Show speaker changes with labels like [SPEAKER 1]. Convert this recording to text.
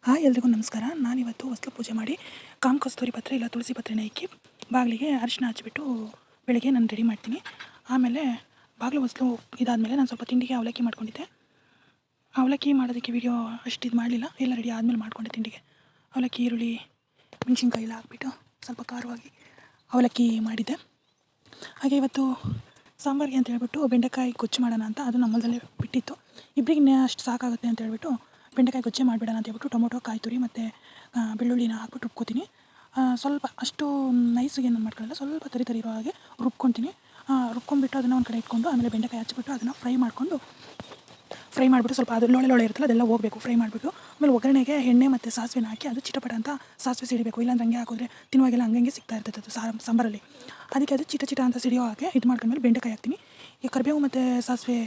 [SPEAKER 1] Hi ಎಲ್ರಿಗೂ ನಮಸ್ಕಾರ. ನಾನಿವತ್ತು ಹೊಸ್ಲು ಪೂಜೆ ಮಾಡಿ ಕಾಮಕಸ್ತೂರಿ ಪತ್ರೆ ಇಲ್ಲ ತುಳಸಿ ಪತ್ರೆನ ಇಕ್ಕಿ ಬಾಗಿಲಿಗೆ ಅರಿಶಿನ ಹಚ್ಬಿಟ್ಟು ಬೆಳಗ್ಗೆ ನಾನು ರೆಡಿ ಮಾಡ್ತೀನಿ. ಆಮೇಲೆ ಬಾಗಿಲು ಹೊಸ್ಲು ಇದಾದಮೇಲೆ ನಾನು ಸ್ವಲ್ಪ ತಿಂಡಿಗೆ ಅವಲಕ್ಕಿ ಮಾಡ್ಕೊಂಡಿದ್ದೆ. ಅವಲಕ್ಕಿ ಮಾಡೋದಕ್ಕೆ ವೀಡಿಯೋ ಅಷ್ಟು ಇದು ಮಾಡಲಿಲ್ಲ, ಎಲ್ಲ ರೆಡಿ ಆದಮೇಲೆ ಮಾಡ್ಕೊಂಡೆ. ತಿಂಡಿಗೆ ಅವಲಕ್ಕಿ ಈರುಳ್ಳಿ ಮೆಣಸಿನ್ಕಾಯಿ ಎಲ್ಲ ಹಾಕ್ಬಿಟ್ಟು ಸ್ವಲ್ಪ ಖಾರವಾಗಿ ಅವಲಕ್ಕಿ ಮಾಡಿದ್ದೆ. ಹಾಗೆ ಇವತ್ತು ಸಾಂಬಾರಿಗೆ ಅಂತ ಹೇಳ್ಬಿಟ್ಟು ಬೆಂಡೆಕಾಯಿ ಗೊಜ್ಜು ಮಾಡೋಣ ಅಂತ, ಅದು ನಮ್ಮಲ್ಲೇ ಬಿಟ್ಟಿತ್ತು. ಇಬ್ಬರಿಗೆ ಅಷ್ಟು ಸಾಕಾಗುತ್ತೆ ಅಂತ ಹೇಳ್ಬಿಟ್ಟು ಬೆಂಡೆಕಾಯಿ ಗೊಜ್ಜೆ ಮಾಡಿಬಿಡೋಣ ಅಂತ ಹೇಳ್ಬಿಟ್ಟು ಟೊಮೊಟೊ, ಕಾಯಿ ತುರಿ ಮತ್ತು ಬೆಳ್ಳುಳ್ಳಿನ ಹಾಕ್ಬಿಟ್ಟು ರುಬ್ಕೊತೀನಿ. ಸ್ವಲ್ಪ ಅಷ್ಟು ನೈಸಿಗೆ ಏನು ಮಾಡ್ಕೊಳ್ಳಲ್ಲ, ಸ್ವಲ್ಪ ತರಿ ಇರೋ ಹಾಗೆ ರುಬ್ಕೊತೀನಿ. ರುಬ್ಕೊಂಡ್ಬಿಟ್ಟು ಅದನ್ನು ಒಂದು ಕಡೆ ಇಟ್ಕೊಂಡು ಆಮೇಲೆ ಬೆಂಡೆಕಾಯಿ ಹಚ್ಬಿಟ್ಟು ಅದನ್ನು ಫ್ರೈ ಮಾಡಿಬಿಟ್ಟು ಸ್ವಲ್ಪ ಅದು ಲೋಳೆ ಇರುತ್ತಲ್ಲ ಅದೆಲ್ಲ ಹೋಗಬೇಕು. ಫ್ರೈ ಮಾಡಿಬಿಟ್ಟು ಆಮೇಲೆ ಒಗ್ಗರಣೆಗೆ ಎಣ್ಣೆ ಮತ್ತು ಸಾಸಿವೆನ ಹಾಕಿ ಅದು ಚಿಟಪಟ ಅಂತ ಸಾಸಿವೆ ಸಿಡಿಬೇಕು. ಇಲ್ಲಾಂದ್ರೆ ಹಂಗೆ ಹಾಕಿದ್ರೆ ತಿನ್ನುವಾಗೆಲ್ಲ ಹಂಗೆ ಸಿಗ್ತಾ ಇರ್ತೈತೆ ಅದು ಸಾಂಬಾರಲ್ಲಿ. ಅದಕ್ಕೆ ಅದು ಚಿಟ ಅಂತ ಸಿಡಿಯೋ ಹಾಗೆ ಇದು ಮಾಡ್ಕೊಂಡ್ಮೇಲೆ ಬೆಂಡೆಕಾಯಿ ಹಾಕ್ತೀನಿ. ಈ ಕರಿಬೇವು ಮತ್ತು ಸಾಸಿವೆ